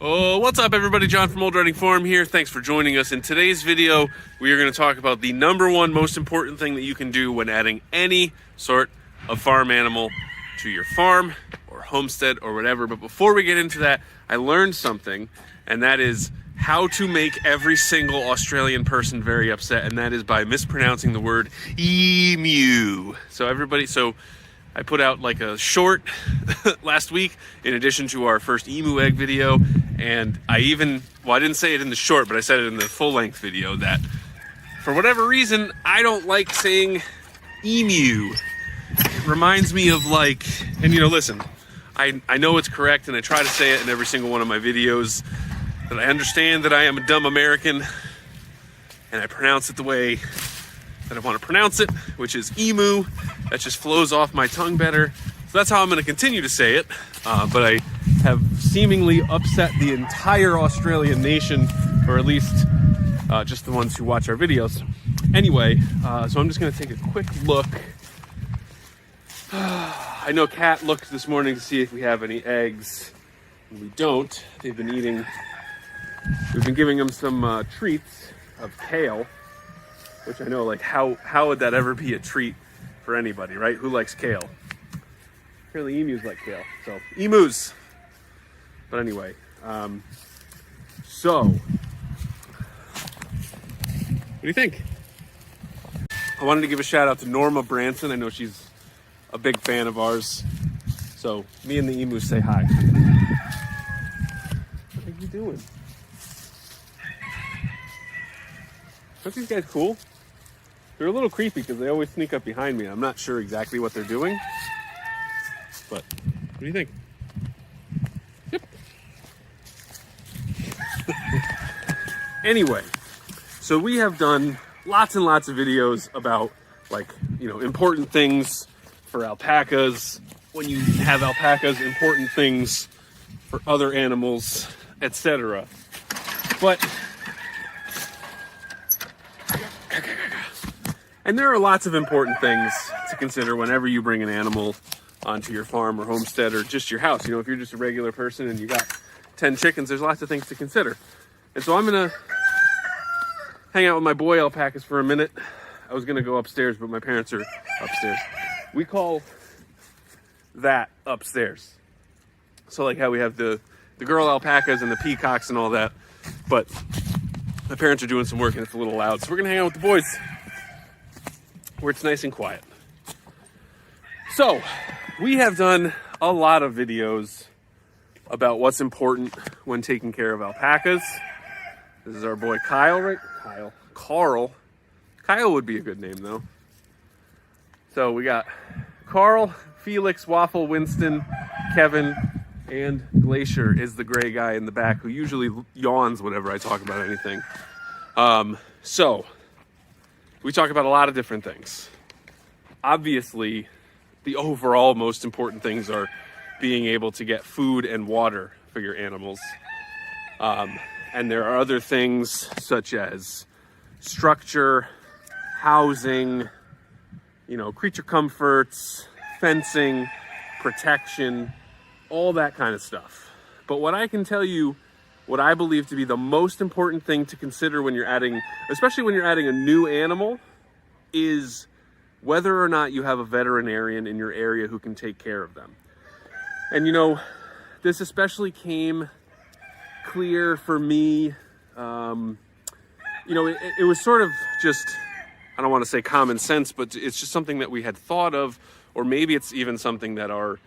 Oh, what's up everybody? John from Old Reading Farm here. Thanks for joining us. In today's video, we are going to talk about the number one most important thing that you can do when adding any sort of farm animal to your farm or homestead or whatever. But before we get into that, I learned something, and that is how to make every single Australian person very upset, and that is by mispronouncing the word emu. So I put out like a short last week in addition to our first emu egg video, and I didn't say it in the short, but I said it in the full length video that for whatever reason I don't like saying emu. It reminds me of listen, I know it's correct and I try to say it in every single one of my videos, but I understand that I am a dumb American and I pronounce it the way that I want to pronounce it, which is emu. That just flows off my tongue better. So that's how I'm going to continue to say it. But I have seemingly upset the entire Australian nation, or at least just the ones who watch our videos. Anyway, so I'm just going to take a quick look. I know Kat looked this morning to see if we have any eggs. And we don't. They've been eating. We've been giving them some treats of kale, which I know, like, how would that ever be a treat for anybody, right? Who likes kale? Apparently emus like kale, so emus. But anyway, so what do you think? I wanted to give a shout out to Norma Branson. I know she's a big fan of ours. So me and the emus say hi. What are you doing? Aren't these guys cool? They're a little creepy because they always sneak up behind me. I'm not sure exactly what they're doing. But what do you think? Yep. Anyway, so we have done lots and lots of videos about, important things for alpacas. When you have alpacas, important things for other animals, etc. And there are lots of important things to consider whenever you bring an animal onto your farm or homestead or just your house. You know, if you're just a regular person and you got 10 chickens, there's lots of things to consider. And so I'm gonna hang out with my boy alpacas for a minute. I was gonna go upstairs, but my parents are upstairs. We call that upstairs. So like how we have the girl alpacas and the peacocks and all that, but my parents are doing some work and it's a little loud. So we're gonna hang out with the boys where it's nice and quiet. So we have done a lot of videos about what's important when taking care of alpacas. This is our boy Kyle, right? Carl. Kyle would be a good name though. So we got Carl, Felix, Waffle, Winston, Kevin, and Glacier is the gray guy in the back who usually yawns whenever I talk about anything. So we talk about a lot of different things. Obviously, the overall most important things are being able to get food and water for your animals. And there are other things such as structure, housing, creature comforts, fencing, protection, all that kind of stuff. But what I can tell you, what I believe to be the most important thing to consider when you're adding, especially when you're adding a new animal, is whether or not you have a veterinarian in your area who can take care of them. And this especially came clear for me. It was sort of just, I don't want to say common sense, but it's just something that we had thought of, or maybe it's even something that our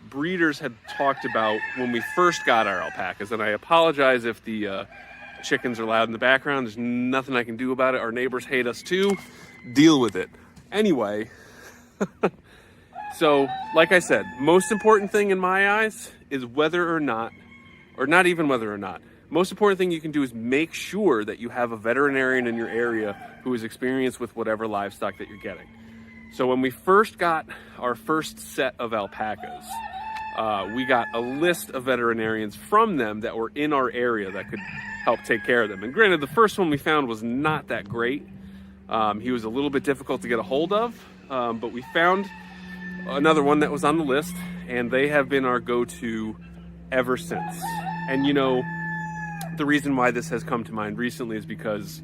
breeders had talked about when we first got our alpacas. And I apologize if the chickens are loud in the background. There's nothing I can do about it. Our neighbors hate us too. Deal with it. Anyway, so like I said, most important thing in my eyes is whether or not, or not even whether or not, most important thing you can do is make sure that you have a veterinarian in your area who is experienced with whatever livestock that you're getting. So when we first got our first set of alpacas, we got a list of veterinarians from them that were in our area that could help take care of them. And granted, the first one we found was not that great. He was a little bit difficult to get a hold of, but we found another one that was on the list, and they have been our go-to ever since. And the reason why this has come to mind recently is because,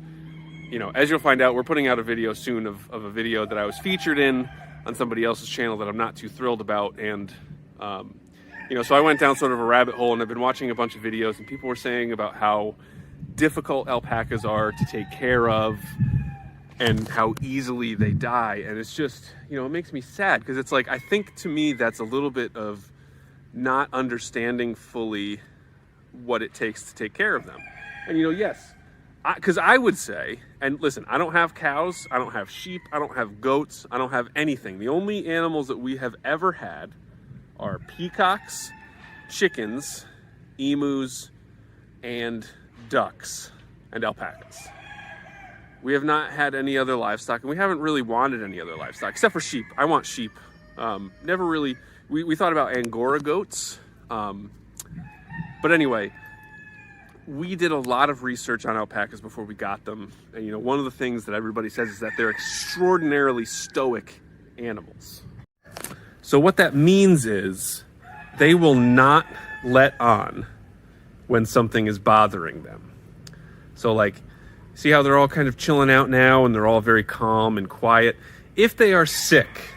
as you'll find out, we're putting out a video soon of a video that I was featured in on somebody else's channel that I'm not too thrilled about. And, so I went down sort of a rabbit hole, and I've been watching a bunch of videos, and people were saying about how difficult alpacas are to take care of and how easily they die. And it's just, it makes me sad, because it's like, I think to me that's a little bit of not understanding fully what it takes to take care of them. And yes, because I would say, and listen, I don't have cows, I don't have sheep, I don't have goats, I don't have anything. The only animals that we have ever had are peacocks, chickens, emus, and ducks, and alpacas. We have not had any other livestock, and we haven't really wanted any other livestock, except for sheep. I want sheep. Never really, we thought about Angora goats. But anyway, we did a lot of research on alpacas before we got them. And one of the things that everybody says is that they're extraordinarily stoic animals. So what that means is they will not let on when something is bothering them. So like, see how they're all kind of chilling out now and they're all very calm and quiet. If they are sick,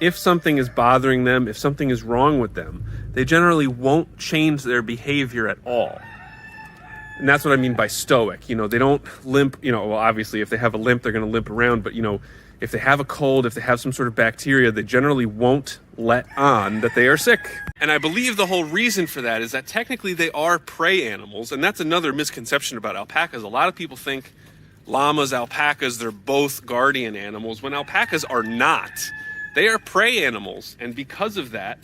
if something is bothering them, if something is wrong with them, they generally won't change their behavior at all. And that's what I mean by stoic. They don't limp, well, obviously if they have a limp, they're going to limp around. But, if they have a cold, if they have some sort of bacteria, they generally won't let on that they are sick. And I believe the whole reason for that is that technically they are prey animals. And that's another misconception about alpacas. A lot of people think llamas, alpacas, they're both guardian animals, when alpacas are not. They are prey animals. And because of that,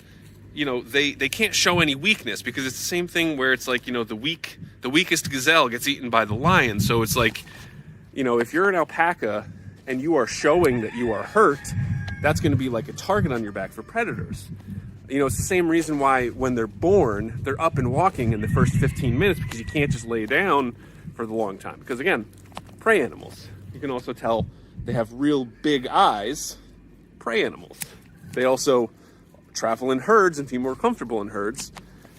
they can't show any weakness, because it's the same thing where it's like, the weakest gazelle gets eaten by the lion. So it's like, if you're an alpaca and you are showing that you are hurt, that's going to be like a target on your back for predators. It's the same reason why when they're born, they're up and walking in the first 15 minutes, because you can't just lay down for the long time. Because again, prey animals. You can also tell they have real big eyes, prey animals. They also travel in herds and be more comfortable in herds,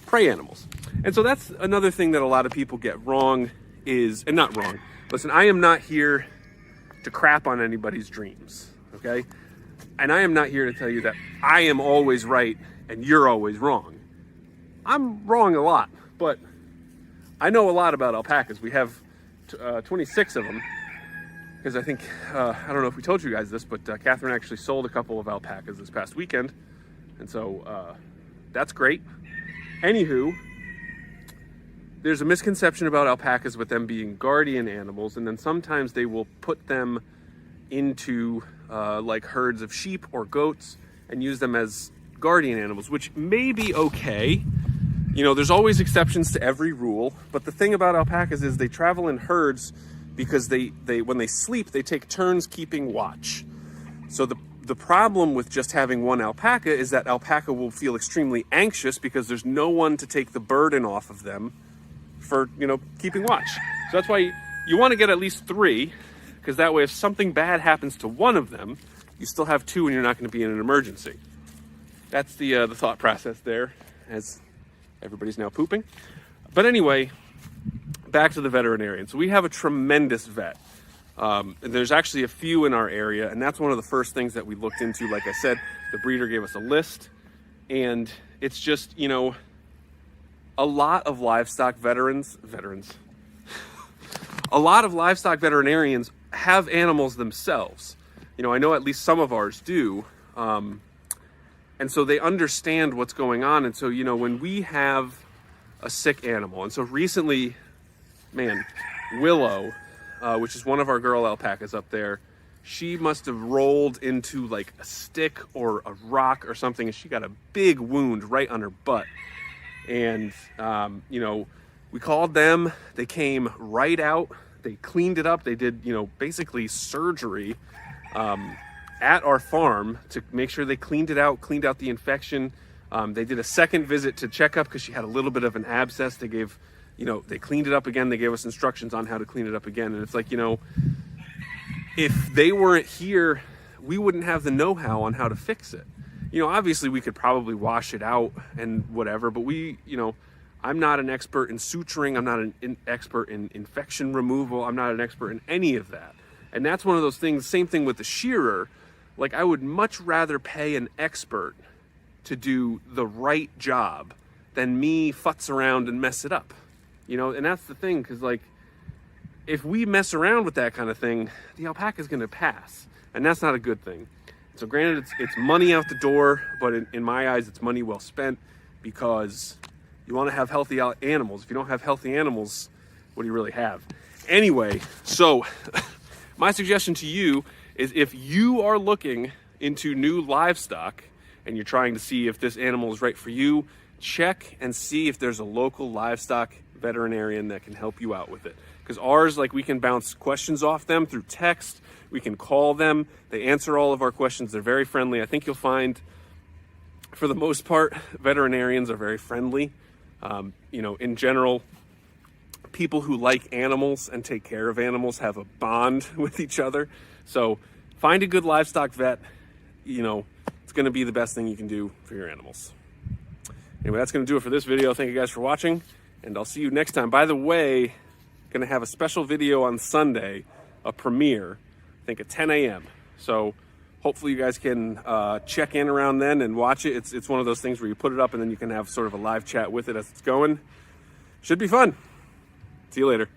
prey animals. And so that's another thing that a lot of people get wrong is, and not wrong, listen, I am not here to crap on anybody's dreams, okay? And I am not here to tell you that I am always right and you're always wrong. I'm wrong a lot, but I know a lot about alpacas. We have 26 of them, because I think, I don't know if we told you guys this, but Catherine actually sold a couple of alpacas this past weekend. And so that's great. Anywho, there's a misconception about alpacas with them being guardian animals, and then sometimes they will put them into like herds of sheep or goats and use them as guardian animals, which may be okay. There's always exceptions to every rule, but the thing about alpacas is they travel in herds because they when they sleep, they take turns keeping watch. So the problem with just having one alpaca is that alpaca will feel extremely anxious because there's no one to take the burden off of them for, keeping watch. So that's why you want to get at least 3, because that way if something bad happens to one of them, you still have 2 and you're not going to be in an emergency. That's the thought process there, as everybody's now pooping. But anyway, back to the veterinarian. So we have a tremendous vet. And there's actually a few in our area, and that's one of the first things that we looked into. Like I said, the breeder gave us a list, and it's just, a lot of livestock a lot of livestock veterinarians have animals themselves. I know at least some of ours do. And so they understand what's going on. And so, when we have a sick animal, and so recently, man, Willow, which is one of our girl alpacas up there, she must have rolled into like a stick or a rock or something, and she got a big wound right on her butt. And, we called them, they came right out, they cleaned it up, they did, basically surgery at our farm to make sure they cleaned it out, cleaned out the infection. They did a second visit to check up because she had a little bit of an abscess. They gave, they cleaned it up again. They gave us instructions on how to clean it up again. And it's like, if they weren't here, we wouldn't have the know-how on how to fix it. Obviously we could probably wash it out and whatever, but I'm not an expert in suturing. I'm not an expert in infection removal. I'm not an expert in any of that. And that's one of those things, same thing with the shearer. Like, I would much rather pay an expert to do the right job than me futz around and mess it up. You know, and that's the thing, because like, if we mess around with that kind of thing, the alpaca is going to pass. And that's not a good thing. So granted, it's money out the door, but in my eyes, it's money well spent, because you want to have healthy animals. If you don't have healthy animals, what do you really have? Anyway, so my suggestion to you is, if you are looking into new livestock and you're trying to see if this animal is right for you, check and see if there's a local livestock veterinarian that can help you out with it. Because ours, like, we can bounce questions off them through text. We can call them. They answer all of our questions. They're very friendly. I think you'll find, for the most part, veterinarians are very friendly. You know, in general, people who like animals and take care of animals have a bond with each other. So find a good livestock vet. You know, it's going to be the best thing you can do for your animals. Anyway, that's going to do it for this video. Thank you guys for watching, and I'll see you next time. By the way, going to have a special video on Sunday, a premiere, I think at 10 a.m. So hopefully you guys can check in around then and watch it. It's one of those things where you put it up and then you can have sort of a live chat with it as it's going. Should be fun. See you later.